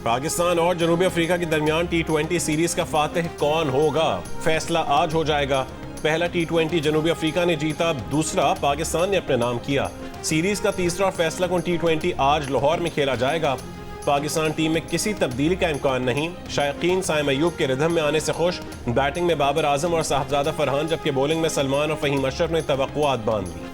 पाकिस्तान और जनूबी अफ्रीका के दरमियान T20 सीरीज का फातिह कौन होगा, फैसला आज हो जाएगा। पहला T20 जनूबी अफ्रीका ने जीता, दूसरा पाकिस्तान ने अपने नाम किया। सीरीज का तीसरा और फैसला कुन T20 आज लाहौर में खेला जाएगा। पाकिस्तान टीम में किसी तब्दीली का इम्कान नहीं। शायकीन साइम अयूब के रिदम में आने से खुश। बैटिंग में बाबर आजम और साहबजादा फरहान, जबकि बॉलिंग में सलमान और फहीम अशरफ ने तवक्कुआत बांध ली।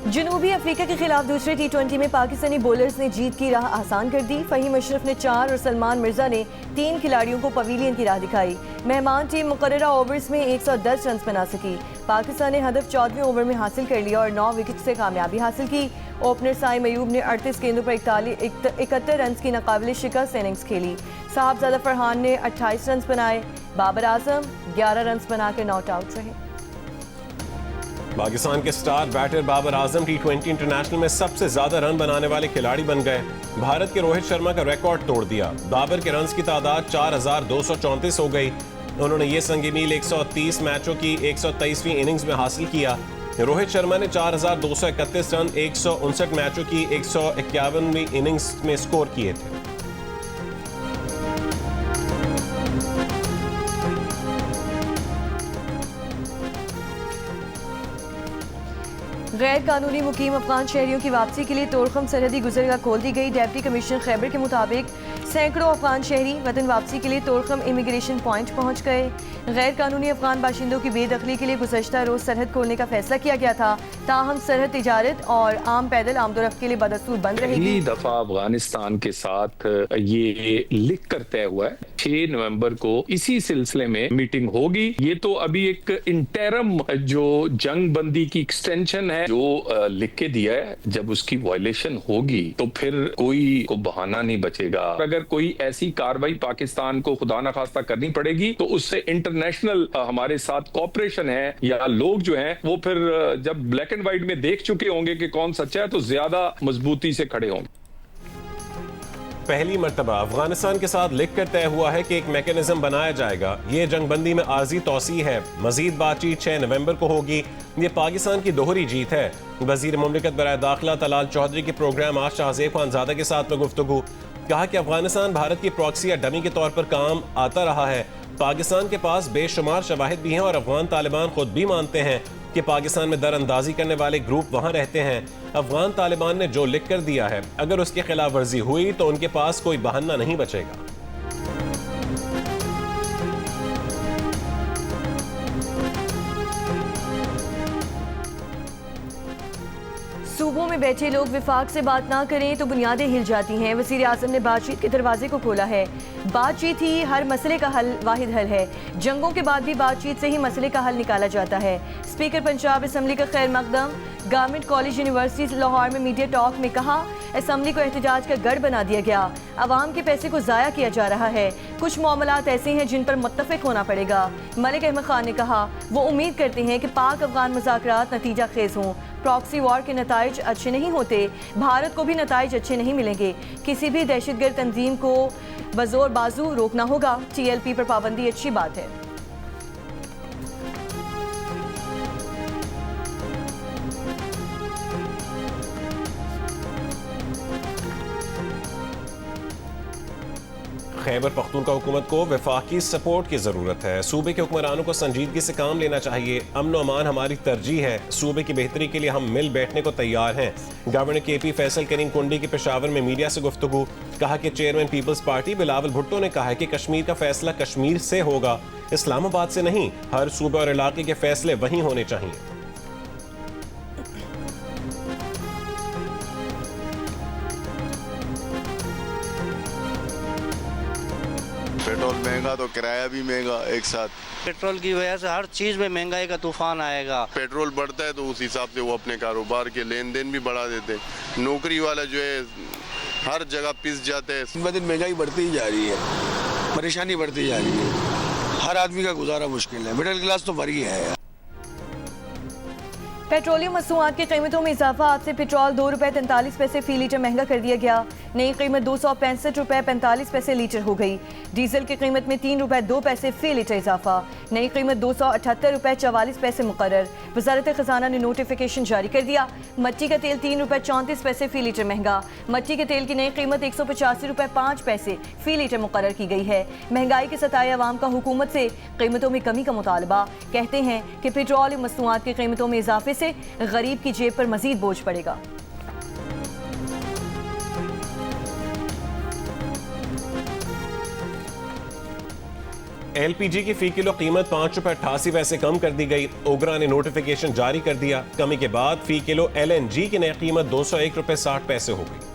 जनूबी अफ्रीका के खिलाफ दूसरे T20 में पाकिस्तानी बॉलर्स ने जीत की राह आसान कर दी। फहीम अशरफ ने 4 और सलमान मिर्जा ने 3 खिलाड़ियों को पवेलियन की राह दिखाई। मेहमान टीम मुकर्ररा ओवर्स में 110 रन बना सकी। पाकिस्तान ने हदफ 14वें ओवर में हासिल कर लिया और 9 विकेट से कामयाबी हासिल की। ओपनर साइम अयूब ने 38 गेंदों पर 71 रन की नाकाबिले शिकस्त इनिंग्स खेली। साहबजादा फरहान ने 28 रन बनाए। बाबर आजम 11 रन बनाकर नॉट आउट रहे। पाकिस्तान के star batter Babar Azam T20 international में सबसे ज्यादा रन बनाने वाले खिलाड़ी बन गए। भारत के रोहित शर्मा का रिकॉर्ड तोड़ दिया। बाबर के रन्स की तादाद 4234 हो गई। उन्होंने ये संग मील 130 मैचों की 123वीं इनिंग्स में हासिल किया। रोहित शर्मा ने 4231 रन 159 मैचों की 151वीं इनिंग्स में स्कोर किए थे। गैर कानूनी मुकीम अफगान शहरियों की वापसी के लिए तोड़खम सरहदी गुजरगाह खोल दी गई। डिप्टी कमिश्नर खैबर के मुताबिक सैकड़ों अफगान शहरी वतन वापसी के लिए तोड़खम इमिग्रेशन पॉइंट पहुंच गए। गैर कानूनी अफगान बाशिंदों की बेदखली के लिए गुज़श्ता रोज सरहद खोलने का फैसला किया गया था। ताहम सरहद तिजारत और आम पैदल आमदोरफ्त के लिए बदस्तूर बंद रहेगी। पहली दफा अफगानिस्तान के साथ ये लिख कर तय हुआ है 6 नवंबर को इसी सिलसिले में मीटिंग होगी। ये तो अभी एक इंटरम जो जंग बंदी की एक्सटेंशन है जो लिख के दिया है, जब उसकी वायलेशन होगी तो फिर कोई को बहाना नहीं बचेगा। अगर कोई ऐसी कार्रवाई पाकिस्तान को खुदा न खास्ता करनी पड़ेगी तो उससे इंटरनेशनल हमारे साथ कॉपरेशन है या लोग जो हैं वो फिर जब ब्लैक एंड व्हाइट में देख चुके होंगे कि कौन सच्चा है तो ज्यादा मजबूती से खड़े होंगे। पहली मर्तबा अफगानिस्तान के साथ लिख कर तय हुआ है कि एक मैकेनिज्म बनाया जाएगा। ये जंगबंदी में आर्जी तौसी है। मजीद बातचीत 6 नवंबर को होगी। ये पाकिस्तान की दोहरी जीत है। वजीर मुमलिकत बराए दाखिला तलाल चौधरी के प्रोग्राम आज शाहजेब खानजादा के साथ में गुफ्तगू। कहा कि अफगानिस्तान भारत की प्रॉक्सी या डमी के तौर पर काम आता रहा है। पाकिस्तान के पास बेशुमार शवाहिद भी हैं और अफगान तालिबान खुद भी मानते हैं कि पाकिस्तान में दरअंदाजी करने वाले ग्रुप वहां रहते हैं। अफगान तालिबान ने जो लिख कर दिया है, अगर उसकी खिलाफ वर्जी हुई तो उनके पास कोई बहाना नहीं बचेगा। सूबों में बैठे लोग विफाक से बात ना करें तो बुनियादें हिल जाती हैं। वज़ीर आज़म ने बातचीत के दरवाजे को खोला है। बातचीत ही हर मसले का वाहिद हल है। जंगों के बाद भी बातचीत से ही मसले का हल निकाला जाता है। स्पीकर पंजाब असम्बली का खैर मकदम गवर्नमेंट कॉलेज यूनिवर्सिटी लाहौर में मीडिया टॉक में कहा, असम्बली को एहतजाज का गढ़ बना दिया गया। आवाम के पैसे को ज़ाया किया जा रहा है। कुछ मामलात ऐसे हैं जिन पर मुत्तफ़िक होना पड़ेगा। मलिक अहमद खान ने कहा वो उम्मीद करते हैं कि पाक अफगान मुज़ाकरात नतीजा खेज हों। प्रॉक्सी वॉर के नताइज अच्छे नहीं होते, भारत को भी नताइज अच्छे नहीं मिलेंगे। किसी भी दहशतगर्द तंजीम को बज़ोर बाजू रोकना होगा। TLP पर पाबंदी अच्छी बात है। खैबर पख्तूनख्वा हुकूमत को वफाकी सपोर्ट की ज़रूरत है। सूबे के हुक्मरानों को संजीदगी से काम लेना चाहिए। अमन और अमान हमारी तरजीह है। सूबे की बेहतरी के लिए हम मिल बैठने को तैयार हैं। गवर्नर KP फैसल करीम कुंडी की पेशावर में मीडिया से गुफ्तगू। कहा कि चेयरमैन पीपल्स पार्टी बिलावल भुट्टो ने कहा है कि कश्मीर का फैसला कश्मीर से होगा, इस्लामाबाद से नहीं। हर सूबे और इलाके के फैसले वहीं होने चाहिए। पेट्रोल महंगा तो किराया भी महंगा एक साथ। पेट्रोल की वजह से हर चीज़ में महंगाई का तूफान आएगा। पेट्रोल बढ़ता है तो उस हिसाब से वो अपने कारोबार के लेन देन भी बढ़ा देते हैं। नौकरी वाला जो है हर जगह पिस जाते हैं। दिन ब दिन महंगाई बढ़ती ही जा रही है, परेशानी बढ़ती जा रही है। हर आदमी का गुजारा मुश्किल है। मिडिल क्लास तो मरी है। पेट्रोलियम मसनूआत की कीमतों में इजाफा। आज से पेट्रोल ₹2.43 फी लीटर महंगा कर दिया गया। नई कीमत ₹265.45 लीटर हो गई। डीजल की कीमत में ₹3.02 फी लीटर इजाफा। नई कीमत ₹278.44 मुकर्रर। वजारत खजाना ने नोटिफिकेशन जारी कर दिया। मट्टी का तेल ₹3.34 फी लीटर महंगा। मट्टी के तेल की नई कीमत ₹185.05 फी लीटर मुकर्रर की गई है। महंगाई के सताए अवाम का हुकूमत से कीमतों में कमी का मुतालबा। कहते हैं कि पेट्रोलियम मसनूआत की कीमतों में इजाफे से गरीब की जेब पर मजीद बोझ पड़ेगा। एलपीजी की फी किलो कीमत ₹5.88 कम कर दी गई। ओगरा ने नोटिफिकेशन जारी कर दिया। कमी के बाद फी किलो एलएनजी की नई कीमत ₹201.60 हो गई।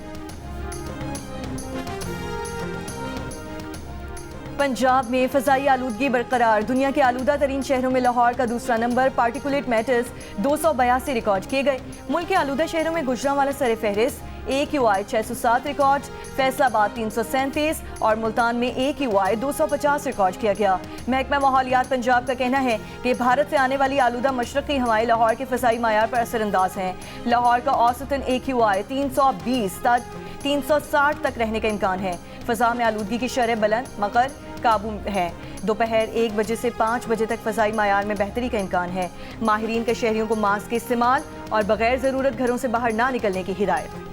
पंजाब में फजाई आलूदगी बरकरार। दुनिया के आलूदा तरीन शहरों में लाहौर का दूसरा नंबर। पार्टिकुलेट मैटर्स 282 रिकॉर्ड किए गए। मुल्क के आलूदा शहरों में गुजरांवाला सर फहरिस्त। AQI 607 रिकॉर्ड, फैसलाबाद 337 और मुल्तान में AQI 250 रिकॉर्ड किया गया। महकमा माहौलियात पंजाब का कहना है कि भारत से आने वाली आलूदा मशरक़ी हवाएं लाहौर के फ़ज़ाई मायार पर असरअंदाज हैं। लाहौर का औसतन AQI 320 तक 360 तक रहने का इम्कान है। फ़ज़ा में आलूदगी की शरह बुलंद मगर काबू है। दोपहर 1 बजे से 5 बजे तक फ़ज़ाई मायार में बेहतरी का इम्कान है। माहिरीन का शहरियों को मास्क के इस्तेमाल और बगैर ज़रूरत घरों से बाहर ना निकलने की हिदायत।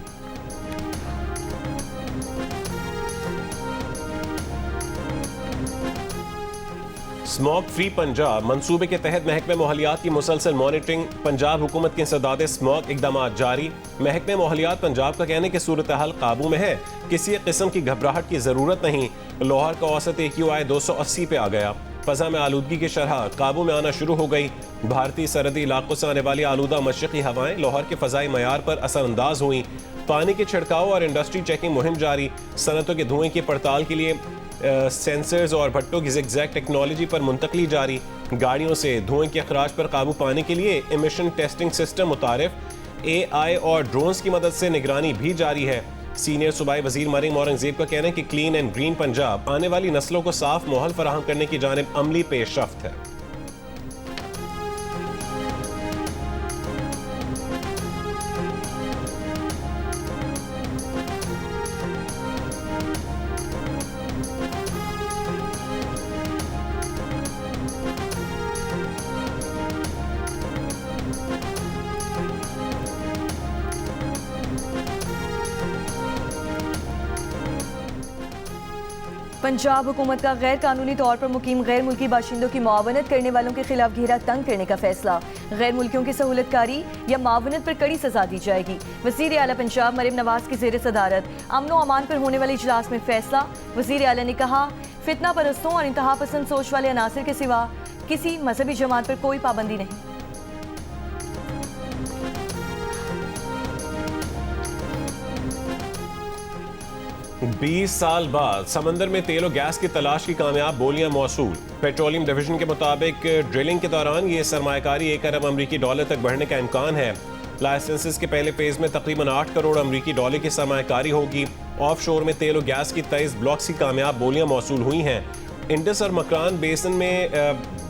स्मॉग फ्री पंजाब मंसूबे के तहत महकमे माहौलियात की मुसलसल मॉनिटरिंग। पंजाब हुकूमत के इंसदाद स्मॉग इकदाम जारी। महकमे माहौलियात पंजाब का कहना है कि सूरत हाल काबू में है, किसी किस्म की घबराहट की ज़रूरत नहीं। लाहौर का औसत AQI 280 पे आ गया। फ़ज़ा में आलूदगी की शरह काबू में आना शुरू हो गई। भारतीय सरहदी इलाकों से आने वाली आलूदा मशरक़ी हवाएं लाहौर के फ़ज़ाई मयार पर असरअंदाज हुई। पानी के छिड़काव और इंडस्ट्री चेकिंग मुहिम जारी। सनतों के धुएं की पड़ताल के लिए सेंसर्स और भट्टों की ज़िगज़ैग टेक्नोलॉजी पर मुंतकली जारी। गाड़ियों से धुएं के अखराज पर काबू पाने के लिए इमिशन टेस्टिंग सिस्टम मुतारिफ। AI और ड्रोन्स की मदद से निगरानी भी जारी है। सीनियर सूबाई वजीर मरीम औरंगजेब का कहना है कि क्लीन एंड ग्रीन पंजाब आने वाली नस्लों को साफ माहौल फराहम करने की जानिब अमली पेशरफ्त है। पंजाब हुकूमत का गैर कानूनी तौर पर मुकीम गैर मुल्की बाशिंदों की मुआवनत करने वालों के खिलाफ घेरा तंग करने का फैसला। गैर मुल्कियों की सहूलतकारी या मुआवनत पर कड़ी सजा दी जाएगी। वज़ीर आला पंजाब मरीम नवाज की ज़ेर सदारत अमन व अमान पर होने वाले इजलास में फैसला। वज़ीर आला ने कहा, फितना परस्तों और इंतहा पसंद सोच वाले अनासर के सिवा किसी मजहबी जमात पर कोई पाबंदी नहीं। 20 साल बाद समंदर में तेल और गैस की तलाश की कामयाब बोलियां मौसूल। पेट्रोलियम डिवीजन के मुताबिक ड्रिलिंग के दौरान ये सरमायाकारी $1 अरब अमरीकी डॉलर तक बढ़ने का इम्कान है। लाइसेंसेस के पहले फेज में तकरीबन $8 करोड़ अमरीकी डॉलर की सरमायाकारी होगी। ऑफ शोर में तेल और गैस की 23 ब्लॉक्स की कामयाब बोलियां मौसूल हुई हैं। इंडस और मकरान बेसन में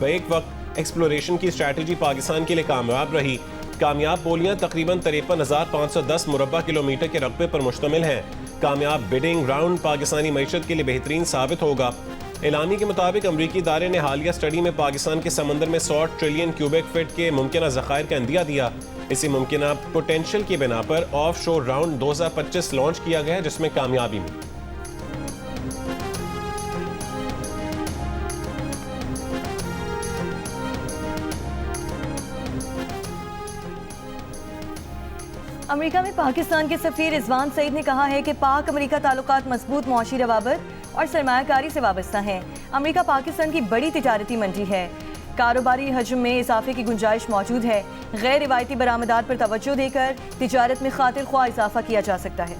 बैक वक्त एक्सप्लोरेशन की स्ट्रैटेजी पाकिस्तान के लिए कामयाब रही। कामयाब बोलियां तकरीबन 53,510 मुरब्बा किलोमीटर के रकबे पर मुश्तमिल हैं। कामयाब बिडिंग राउंड पाकिस्तानी मईशत के लिए बेहतरीन साबित होगा। एलानी के मुताबिक अमरीकी इदारे ने हालिया स्टडी में पाकिस्तान के समंदर में 100 ट्रिलियन क्यूबिक फीट के मुमकिन ज़खायर का अंदिया दिया। इसी मुमकिन पोटेंशियल की बिना पर ऑफ शोर राउंड 2025 लॉन्च किया गया, जिसमें कामयाबी मिली। अमेरिका में पाकिस्तान के सफीर रिजवान सईद ने कहा है कि पाक अमेरिका ताल्लुकात मजबूत मुआशी रवाबत और सरमायाकारी से वाबस्ता हैं। अमेरिका पाकिस्तान की बड़ी तिजारती मंडी है। कारोबारी हजम में इजाफे की गुंजाइश मौजूद है। गैर रिवायती बरामदात पर तवज्जो देकर तिजारत में खातिर ख्वाह इजाफा किया जा सकता है।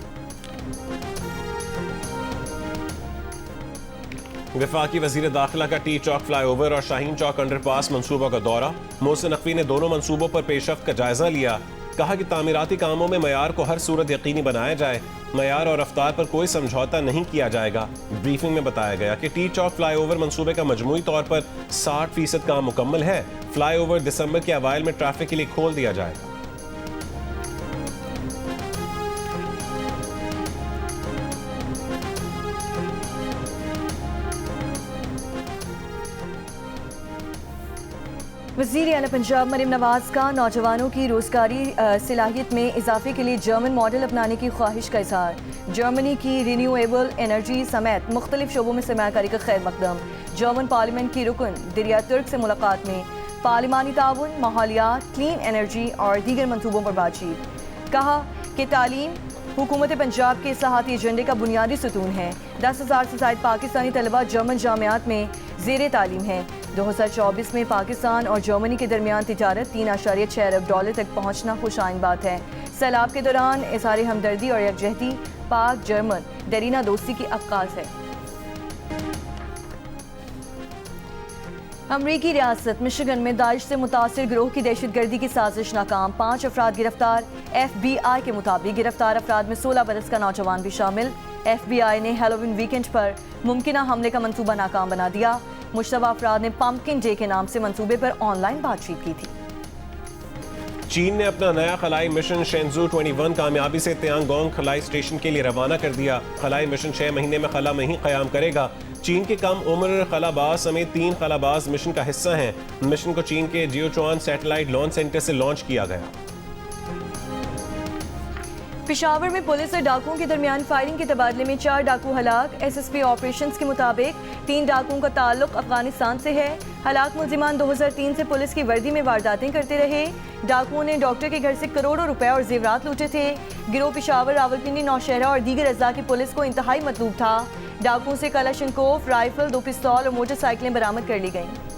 वफाकी वजीर दाखिला का टी चौक फ्लाईओवर और शाहीन चौक अंडरपास मनसूबों का दौरा। मोहसिन नकवी ने दोनों मनसूबों पर पेशरफ्त का जायजा लिया। कहा कि तामीराती कामों में मयार को हर सूरत यकीनी बनाया जाए, मयार और रफ्तार पर कोई समझौता नहीं किया जाएगा। ब्रीफिंग में बताया गया कि टी चौक फ्लाईओवर मंसूबे का मजमूई तौर पर 60% काम मुकम्मल है। फ्लाईओवर दिसंबर के अवाइल में ट्रैफिक के लिए खोल दिया जाएगा। वज़ीर आला पंजाब मरीम नवाज का नौजवानों की रोजगारी सलाहियत में इजाफे के लिए जर्मन मॉडल अपनाने की ख्वाहिश का इजहार। जर्मनी की रिन्यूएबल एनर्जी समेत मुख्तलिफ शोबों में सरमायाकारी का खैर मकदम। जर्मन पार्लियामेंट की रुकन दिरिया तुर्क से मुलाकात में पार्लिमानी ताउन, माहौलियात, क्लीन एनर्जी और दीगर मनसूबों पर बातचीत। कहा कि तालीम हुकूमत पंजाब के इस्लाहाती एजेंडे का बुनियादी सुतून है। 10,000 से ज़ायद पाकिस्तानी तलबा जर्मन जामियात में ज़ेर तालीम हैं। 2024 में पाकिस्तान और जर्मनी के दरमियान तिजारत $3.6 अरब तक पहुँचना खुशाइन बात है। सैलाब के दौरान इज़हार हमदर्दी और यकजहती पाक जर्मन दरीना दोस्ती की अक्कास है। अमरीकी रियासत मिशिगन में दाइश से मुतासिर गिरोह की दहशतगर्दी की साजिश नाकाम, 5 अफराद गिरफ्तार। FBI के मुताबिक गिरफ्तार अफराद में 16 बरस का नौजवान भी शामिल। FBI ने हैलोवीन वीकेंड पर मुमकिन हमले का मंसूबा नाकाम बना दिया। मुश्तबा अफराद ने पंपकिन डे के नाम से मंसूबे पर ऑनलाइन बातचीत की थी। चीन ने अपना नया खलाई मिशन शेंजू 21 कामयाबी से त्यांगोंग खलाई स्टेशन के लिए रवाना कर दिया। खलाई मिशन 6 महीने में खला में ही क़याम करेगा। चीन के कम उम्र खलाबाज समेत 3 खलाबाज मिशन का हिस्सा हैं। मिशन को चीन के जियोचुआन सैटेलाइट लॉन्च सेंटर से लॉन्च किया गया। पेशावर में पुलिस और डाकुओं के दरमियान फायरिंग के तबादले में 4 डाकू हलाक। SSP ऑपरेशंस के मुताबिक 3 डाकुओं का ताल्लुक अफगानिस्तान से है। हलाक मुलजिमान 2003 से पुलिस की वर्दी में वारदातें करते रहे। डाकुओं ने डॉक्टर के घर से करोड़ों रुपए और जेवरात लूटे थे। गिरोह पेशावर, रावलपिंडी, नौशहरा और दीगर अज़्ज़ा की पुलिस को इंतहाई मतलूब था। डाकुओं से कलाशनकोफ, राइफल, 2 पिस्तौल और मोटरसाइकिलें बरामद कर ली गईं।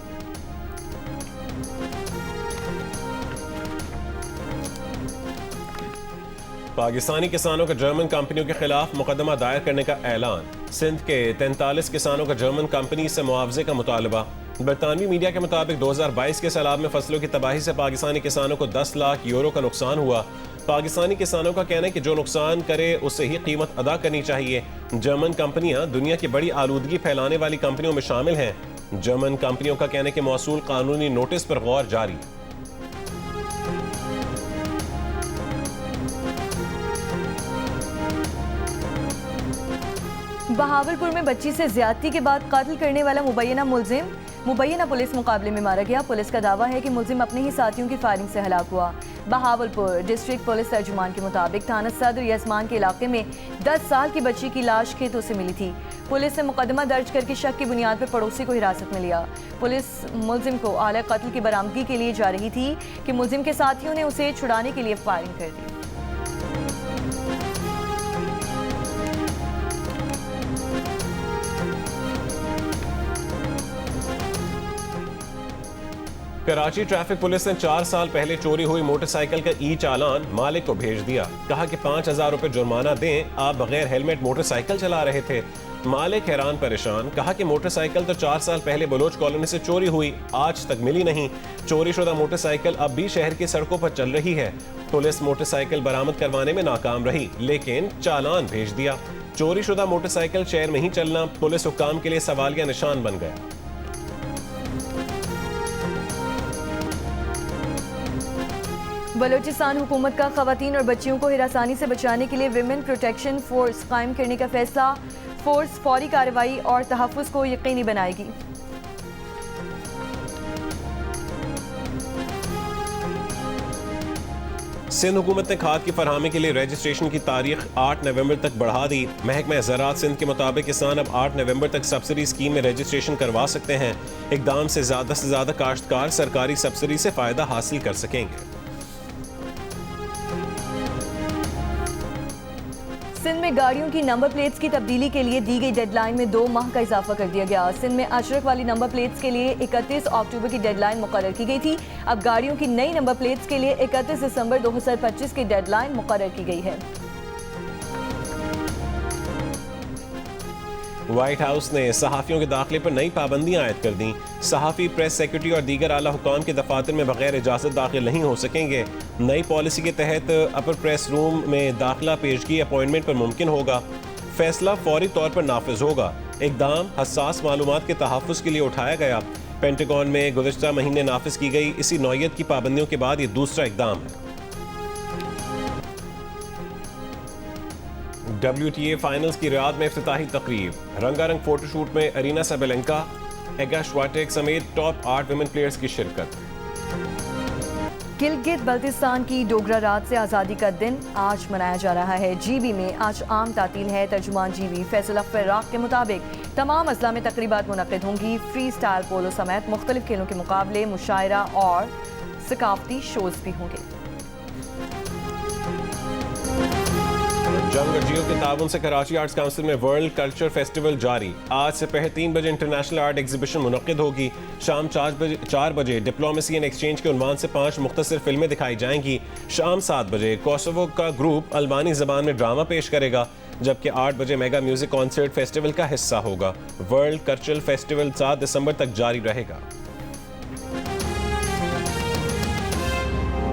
पाकिस्तानी किसानों का जर्मन कंपनियों के खिलाफ मुकदमा दायर करने का ऐलान। सिंध के 43 किसानों का जर्मन कंपनी से मुआवजे का मुतालबा। बरतानवी मीडिया के मुताबिक 2022 के सैलाब में फसलों की तबाही से पाकिस्तानी किसानों को 10 लाख यूरो का नुकसान हुआ। पाकिस्तानी किसानों का कहना है कि जो नुकसान करे उससे ही कीमत अदा करनी चाहिए। जर्मन कंपनियां दुनिया की बड़ी आलूदगी फैलाने वाली कंपनियों में शामिल हैं। जर्मन कंपनियों का कहना है कि मौसूल कानूनी नोटिस पर गौर जारी। बहावलपुर में बच्ची से ज्यादती के बाद कत्ल करने वाला मुबैना पुलिस मुकाबले में मारा गया। पुलिस का दावा है कि मुलजिम अपने ही साथियों की फायरिंग से हलाक हुआ। बहावलपुर डिस्ट्रिक्ट पुलिस तर्जुमान के मुताबिक थाना सदर यजमान के इलाके में 10 साल की बच्ची की लाश खेतों से मिली थी। पुलिस ने मुकदमा दर्ज करके शक की बुनियाद पर पड़ोसी को हिरासत में लिया। पुलिस मुलजिम को आला कत्ल की बरामदगी के लिए जा रही थी कि मुलजिम के साथियों ने उसे छुड़ाने के लिए फायरिंग कर दी। कराची ट्रैफिक पुलिस ने 4 साल पहले चोरी हुई मोटरसाइकिल का चालान मालिक को भेज दिया। कहा कि 5,000 रुपए जुर्माना दें, आप बगैर हेलमेट मोटरसाइकिल चला रहे थे। मालिक हैरान परेशान। कहा कि मोटरसाइकिल तो 4 साल पहले बलोच कॉलोनी से चोरी हुई, आज तक मिली नहीं। चोरी शुदा मोटरसाइकिल अब भी शहर की सड़कों पर चल रही है। पुलिस मोटरसाइकिल बरामद करवाने में नाकाम रही, लेकिन चालान भेज दिया। चोरी शुदा मोटरसाइकिल शहर में ही चलना पुलिस हुक्काम के लिए सवालिया निशान बन गया। बलोचिस्तान हुकूमत का खवातीन और बच्चियों को हिरासानी से बचाने के लिए विमेन प्रोटेक्शन फोर्स कायम करने का फैसला। फोर्स फौरी कार्रवाई और तहफ़्फ़ुज़ को यकीनी बनाएगी। सिंध हुकूमत ने खाद की फरहमी के लिए रजिस्ट्रेशन की तारीख 8 नवंबर तक बढ़ा दी। महकमा ज़राअत सिंध के मुताबिक किसान अब 8 नवंबर तक सब्सिडी स्कीम में रजिस्ट्रेशन करवा सकते हैं। इकदाम से ज़्यादा काश्तकार सरकारी सब्सिडी से फ़ायदा हासिल कर सकेंगे। सिंध में गाड़ियों की नंबर प्लेट्स की तब्दीली के लिए दी गई डेडलाइन में 2 माह का इजाफा कर दिया गया। सिंध में अशरफ वाली नंबर प्लेट्स के लिए 31 अक्टूबर की डेडलाइन मुकर्रर की गई थी। अब गाड़ियों की नई नंबर प्लेट्स के लिए 31 दिसंबर 2025 की डेडलाइन मुकर्रर की गई है। व्हाइट हाउस ने सहाफ़ियों के दाखिले पर नई पाबंदियां आयद कर दी। सहाफ़ी, प्रेस सेक्रेटरी और दीगर आला हुकाम के दफातर में बगैर इजाज़त दाखिल नहीं हो सकेंगे। नई पॉलिसी के तहत अपर प्रेस रूम में दाखिला पेशगी अपॉइंटमेंट पर मुमकिन होगा। फैसला फौरी तौर पर नाफिज होगा। इकदाम हसास मालूमात के तहफ़्फ़ुज़ के लिए उठाया गया। पेंटागन में गुज़िश्ता महीने नाफिज की गई इसी नौइयत की पाबंदियों के बाद ये दूसरा इकदाम है। WTA फाइनल्स की रियाद में इफ्तिताही तकरीब, रंगारंग फोटोशूट में अरीना सबेलेंका, एगा श्वाटेक समेत टॉप 8 विमेन प्लेयर्स की शिरकत। गिलगित बल्तिस्तान की डोगरा रात से आज़ादी का दिन आज मनाया जा रहा है। GB में आज आम तातील है। तर्जुमान GB फैसल फर्राक के मुताबिक तमाम अजला में तकरीबात मुनक़िद होंगी। फ्री स्टाइल पोलो समेत मुख्तलिफ खेलों के मुकाबले, मुशायरा और सकाफती शोज भी होंगे। जंग और जियो के ताबन से कराची आर्ट्स काउंसिल में वर्ल्ड कल्चर फेस्टिवल जारी। आज से पहले 3 बजे इंटरनेशनल आर्ट एग्जीबिशन मुनक़िद होगी। शाम 4 बजे डिप्लोमेसी एंड एक्सचेंज के उन्वान से 5 मुख्तसर फिल्में दिखाई जाएंगी। शाम 7 बजे कोसोवो का ग्रुप अल्बानी ज़बान में ड्रामा पेश करेगा, जबकि 8 बजे मेगा म्यूजिक कॉन्सर्ट फेस्टिवल का हिस्सा होगा। वर्ल्ड कल्चरल फेस्टिवल 7 दिसंबर तक जारी रहेगा।